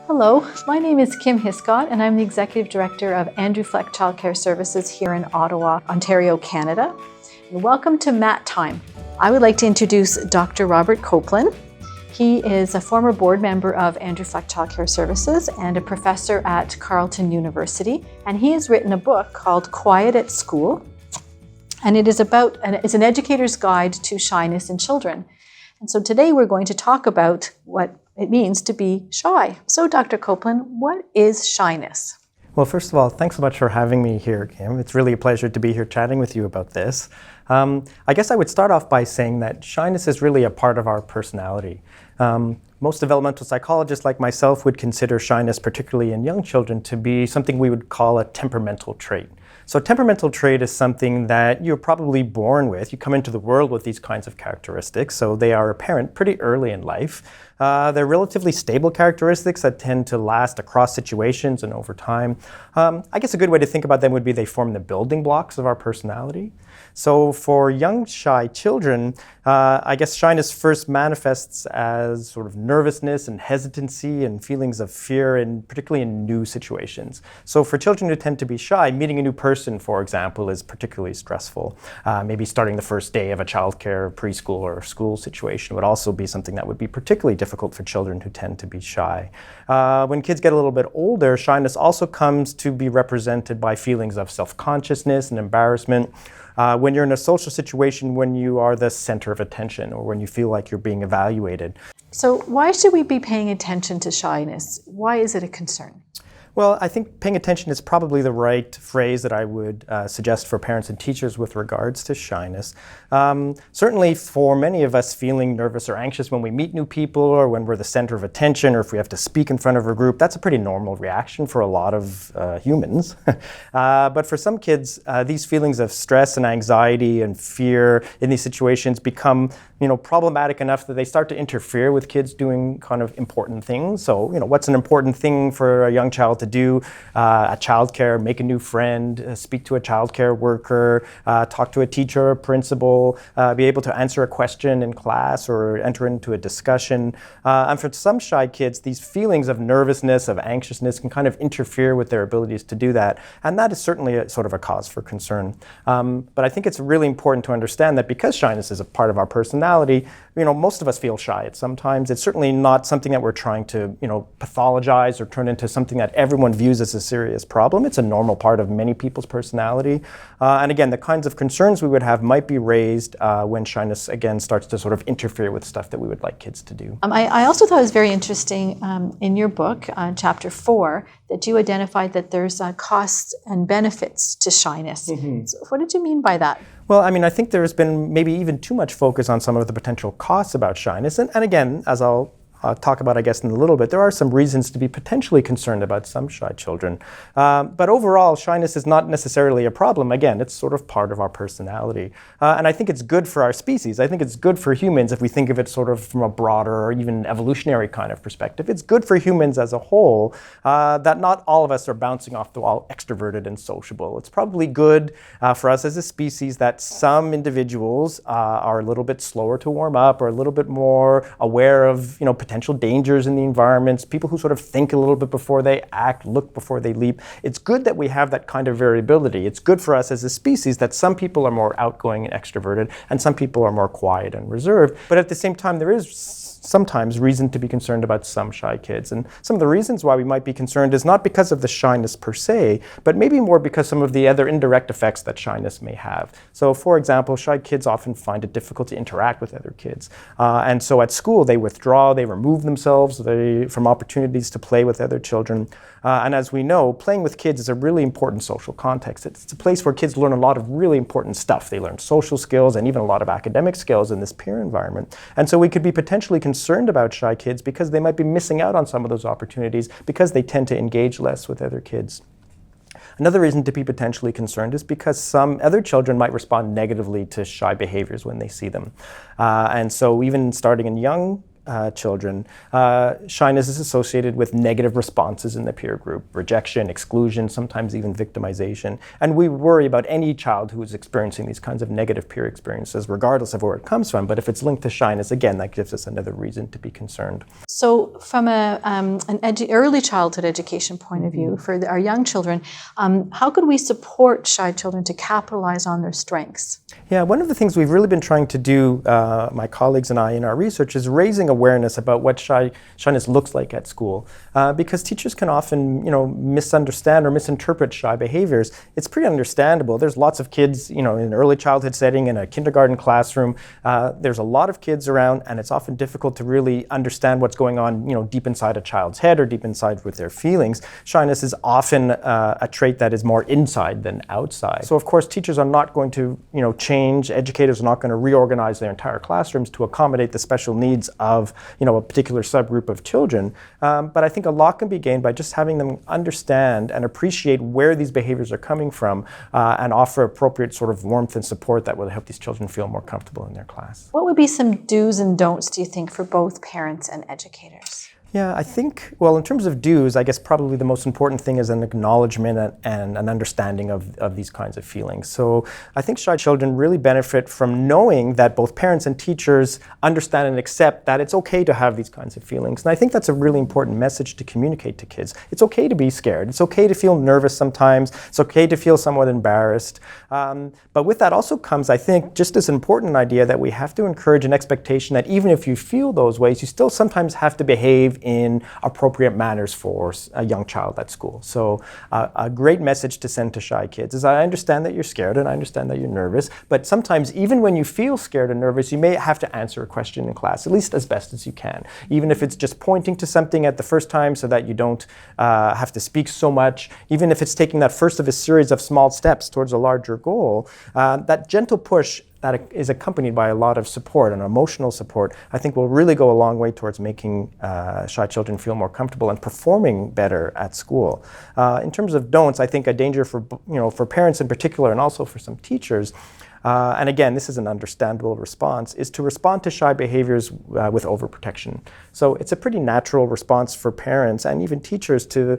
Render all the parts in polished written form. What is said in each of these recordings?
Hello, my name is Kim Hiscott and I'm the Executive Director of Andrew Fleck Childcare Services here in Ottawa, Ontario, Canada. And welcome to Mat Time. I would like to introduce Dr. Robert Coplan. He is a former board member of Andrew Fleck Childcare Services and a professor at Carleton University. And he has written a book called Quiet at School. And it's an educator's guide to shyness in children. And so today we're going to talk about what it means to be shy. So Dr. Coplan, what is shyness? Well, first of all, thanks so much for having me here, Kim. It's really a pleasure to be here chatting with you about this. I guess I would start off by saying that shyness is really a part of our personality. Most developmental psychologists like myself would consider shyness, particularly in young children, to be something we would call a temperamental trait. So a temperamental trait is something that you're probably born with. You come into the world with these kinds of characteristics, so they are apparent pretty early in life. They're relatively stable characteristics that tend to last across situations and over time. I guess a good way to think about them would be they form the building blocks of our personality. So for young shy children, I guess shyness first manifests as sort of nervousness and hesitancy and feelings of fear, and particularly in new situations. So for children who tend to be shy, meeting a new person, for example, is particularly stressful. Maybe starting the first day of a childcare, preschool, or school situation would also be something that would be particularly difficult for children who tend to be shy. When kids get a little bit older, shyness also comes to be represented by feelings of self-consciousness and embarrassment. When you're in a social situation, when you are the center of attention or when you feel like you're being evaluated. So why should we be paying attention to shyness? Why is it a concern? Well, I think paying attention is probably the right phrase that I would suggest for parents and teachers with regards to shyness. Certainly for many of us, feeling nervous or anxious when we meet new people or when we're the center of attention or if we have to speak in front of a group, that's a pretty normal reaction for a lot of humans. But for some kids, these feelings of stress and anxiety and fear in these situations become problematic enough that they start to interfere with kids doing kind of important things. So, what's an important thing for a young child to do at childcare? Make a new friend, speak to a childcare worker, talk to a teacher or principal, be able to answer a question in class or enter into a discussion. And for some shy kids, these feelings of nervousness, of anxiousness can kind of interfere with their abilities to do that. And that is certainly a sort of a cause for concern. But I think it's really important to understand that because shyness is a part of our personality, most of us feel shy at some times. It's certainly not something that we're trying to, pathologize or turn into something that everyone views as a serious problem. It's a normal part of many people's personality. And again, the kinds of concerns we would have might be raised when shyness, again, starts to sort of interfere with stuff that we would like kids to do. I also thought it was very interesting in your book, chapter 4, that you identified that there's costs and benefits to shyness. Mm-hmm. So what did you mean by that? Well, I think there's been maybe even too much focus on some of the potential costs about shyness. And again, as I'll talk about, I guess, in a little bit, there are some reasons to be potentially concerned about some shy children. But overall, shyness is not necessarily a problem. Again, it's sort of part of our personality. And I think it's good for our species. I think it's good for humans if we think of it sort of from a broader or even evolutionary kind of perspective. It's good for humans as a whole that not all of us are bouncing off the wall extroverted and sociable. It's probably good for us as a species that some individuals are a little bit slower to warm up or a little bit more aware of, potential dangers in the environments, people who sort of think a little bit before they act, look before they leap. It's good that we have that kind of variability. It's good for us as a species that some people are more outgoing and extroverted and some people are more quiet and reserved. But at the same time, there is sometimes reason to be concerned about some shy kids. And some of the reasons why we might be concerned is not because of the shyness per se, but maybe more because some of the other indirect effects that shyness may have. So for example, shy kids often find it difficult to interact with other kids. And so at school, they withdraw, they remove themselves from opportunities to play with other children. And as we know, playing with kids is a really important social context. It's a place where kids learn a lot of really important stuff. They learn social skills and even a lot of academic skills in this peer environment. And so we could be potentially concerned about shy kids because they might be missing out on some of those opportunities because they tend to engage less with other kids. Another reason to be potentially concerned is because some other children might respond negatively to shy behaviors when they see them. And so even starting in young children, shyness is associated with negative responses in the peer group, rejection, exclusion, sometimes even victimization. And we worry about any child who is experiencing these kinds of negative peer experiences, regardless of where it comes from. But if it's linked to shyness, again, that gives us another reason to be concerned. So from an early childhood education point of view, for our young children, how could we support shy children to capitalize on their strengths? Yeah, one of the things we've really been trying to do, my colleagues and I in our research, is raising awareness about what shyness looks like at school. Because teachers can often, misunderstand or misinterpret shy behaviors. It's pretty understandable. There's lots of kids, in an early childhood setting, in a kindergarten classroom. There's a lot of kids around, and it's often difficult to really understand what's going on, deep inside a child's head or deep inside with their feelings. Shyness is often a trait that is more inside than outside. So of course, teachers are not going to, change. Educators are not going to reorganize their entire classrooms to accommodate the special needs of, a particular subgroup of children. But I think a lot can be gained by just having them understand and appreciate where these behaviors are coming from and offer appropriate sort of warmth and support that will help these children feel more comfortable in their class. What would be some do's and don'ts, do you think, for both parents and educators? Yeah, I think, well, in terms of do's, I guess probably the most important thing is an acknowledgement and an understanding of these kinds of feelings. So I think shy children really benefit from knowing that both parents and teachers understand and accept that it's okay to have these kinds of feelings. And I think that's a really important message to communicate to kids. It's okay to be scared. It's okay to feel nervous sometimes. It's okay to feel somewhat embarrassed. But with that also comes, I think, just as an important idea that we have to encourage an expectation that even if you feel those ways, you still sometimes have to behave in appropriate manners for a young child at school. So a great message to send to shy kids is, I understand that you're scared and I understand that you're nervous, but sometimes even when you feel scared and nervous, you may have to answer a question in class, at least as best as you can. Even if it's just pointing to something at the first time so that you don't have to speak so much, even if it's taking that first of a series of small steps towards a larger goal, that gentle push that is accompanied by a lot of support and emotional support, I think will really go a long way towards making shy children feel more comfortable and performing better at school. In terms of don'ts, I think a danger for parents in particular and also for some teachers, and again, this is an understandable response, is to respond to shy behaviors with overprotection. So it's a pretty natural response for parents and even teachers to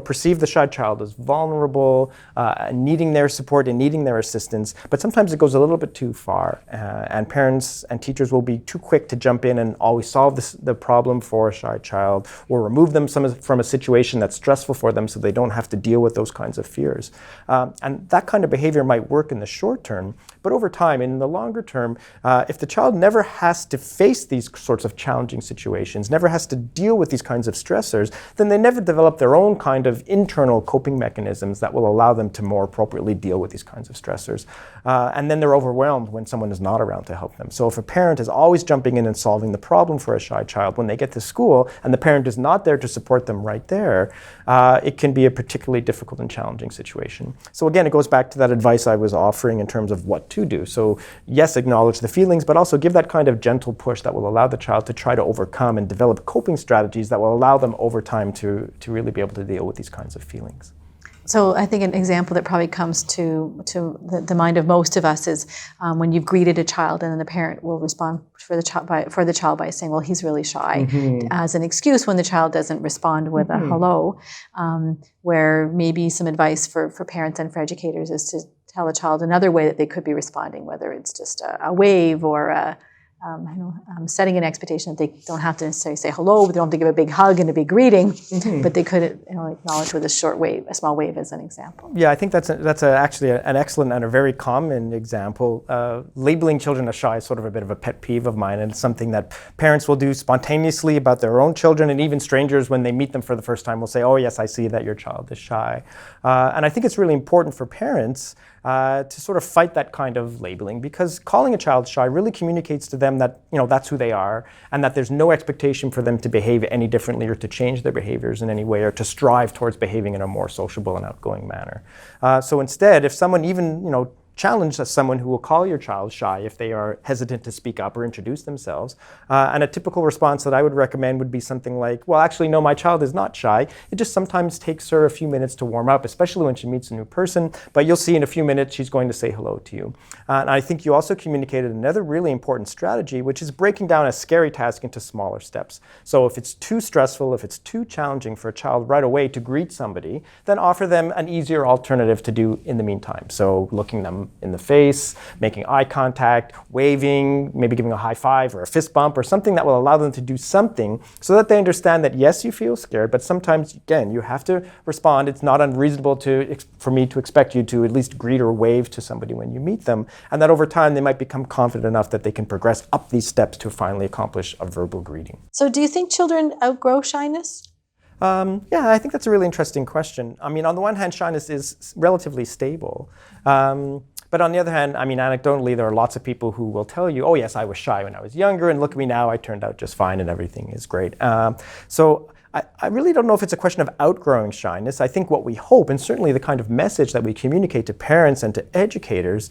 perceive the shy child as vulnerable, needing their support and needing their assistance, but sometimes it goes a little bit too far. And parents and teachers will be too quick to jump in and always solve the problem for a shy child or remove them from a situation that's stressful for them so they don't have to deal with those kinds of fears. And that kind of behavior might work in the short term, but over time, in the longer term, if the child never has to face these sorts of challenging situations, never has to deal with these kinds of stressors, then they never develop their own kind of internal coping mechanisms that will allow them to more appropriately deal with these kinds of stressors. And then they're overwhelmed when someone is not around to help them. So if a parent is always jumping in and solving the problem for a shy child, when they get to school and the parent is not there to support them right there, it can be a particularly difficult and challenging situation. So again, it goes back to that advice I was offering in terms of what to do. So yes, acknowledge the feelings, but also give that kind of gentle push that will allow the child to try to overcome and develop coping strategies that will allow them over time to really be able to deal with these kinds of feelings. So I think an example that probably comes to the mind of most of us is when you've greeted a child and then the parent will respond for the child by saying, well, he's really shy, as an excuse when the child doesn't respond with a hello, where maybe some advice for parents and for educators is to tell a child another way that they could be responding, whether it's just a wave or setting an expectation that they don't have to necessarily say hello, but they don't have to give a big hug and a big greeting, but they could acknowledge with a short wave, a small wave as an example. Yeah, I think that's actually an excellent and a very common example. Labeling children as shy is sort of a bit of a pet peeve of mine, and it's something that parents will do spontaneously about their own children, and even strangers when they meet them for the first time will say, oh yes, I see that your child is shy. And I think it's really important for parents to sort of fight that kind of labeling, because calling a child shy really communicates to them that that's who they are, and that there's no expectation for them to behave any differently or to change their behaviors in any way or to strive towards behaving in a more sociable and outgoing manner. So instead, if someone even challenged as someone who will call your child shy if they are hesitant to speak up or introduce themselves. And a typical response that I would recommend would be something like, well, actually, no, my child is not shy. It just sometimes takes her a few minutes to warm up, especially when she meets a new person. But you'll see in a few minutes, she's going to say hello to you. And I think you also communicated another really important strategy, which is breaking down a scary task into smaller steps. So if it's too stressful, if it's too challenging for a child right away to greet somebody, then offer them an easier alternative to do in the meantime. So looking them in the face, making eye contact, waving, maybe giving a high five or a fist bump or something that will allow them to do something so that they understand that yes, you feel scared, but sometimes, again, you have to respond. It's not unreasonable for me to expect you to at least greet or wave to somebody when you meet them, and that over time they might become confident enough that they can progress up these steps to finally accomplish a verbal greeting. So do you think children outgrow shyness? Yeah, I think that's a really interesting question. I mean, on the one hand, shyness is relatively stable. But on the other hand, I mean, anecdotally, there are lots of people who will tell you, oh yes, I was shy when I was younger, and look at me now, I turned out just fine and everything is great. So I really don't know if it's a question of outgrowing shyness. I think what we hope, and certainly the kind of message that we communicate to parents and to educators,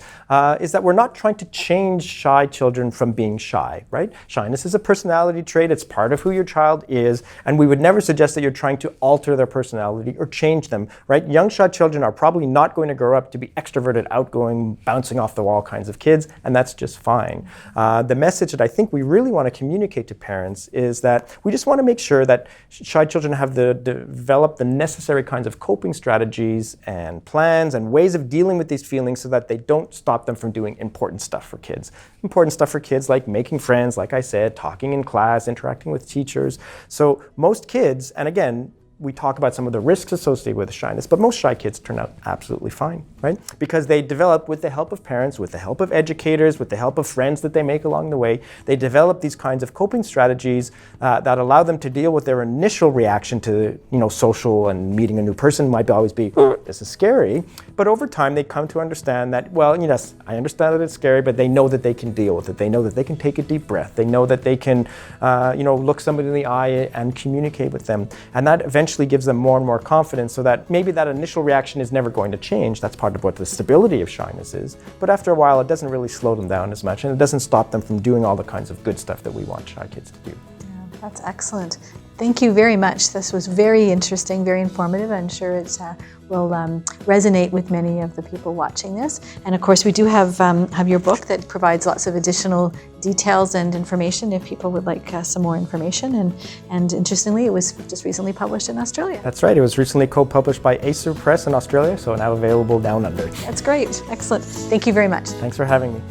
is that we're not trying to change shy children from being shy, right? Shyness is a personality trait. It's part of who your child is, and we would never suggest that you're trying to alter their personality or change them, right? Young shy children are probably not going to grow up to be extroverted, outgoing, bouncing off the wall kinds of kids, and that's just fine. The message that I think we really want to communicate to parents is that we just want to make sure that shy children have developed the necessary kinds of coping strategies and plans and ways of dealing with these feelings so that they don't stop them from doing important stuff for kids. Important stuff for kids like making friends, like I said, talking in class, interacting with teachers. So most kids, and again, we talk about some of the risks associated with shyness, but most shy kids turn out absolutely fine, right? Because they develop, with the help of parents, with the help of educators, with the help of friends that they make along the way, they develop these kinds of coping strategies that allow them to deal with their initial reaction to, social and meeting a new person might always be, this is scary. But over time, they come to understand that, well, yes, I understand that it's scary, but they know that they can deal with it. They know that they can take a deep breath. They know that they can, look somebody in the eye and communicate with them. And that eventually gives them more and more confidence so that maybe that initial reaction is never going to change. That's part of what the stability of shyness is. But after a while, it doesn't really slow them down as much, and it doesn't stop them from doing all the kinds of good stuff that we want shy kids to do. Yeah, that's excellent. Thank you very much. This was very interesting, very informative. I'm sure it will resonate with many of the people watching this. And of course, we do have your book that provides lots of additional details and information if people would like some more information. And interestingly, it was just recently published in Australia. That's right. It was recently co-published by Acer Press in Australia, so now available down under. That's great. Excellent. Thank you very much. Thanks for having me.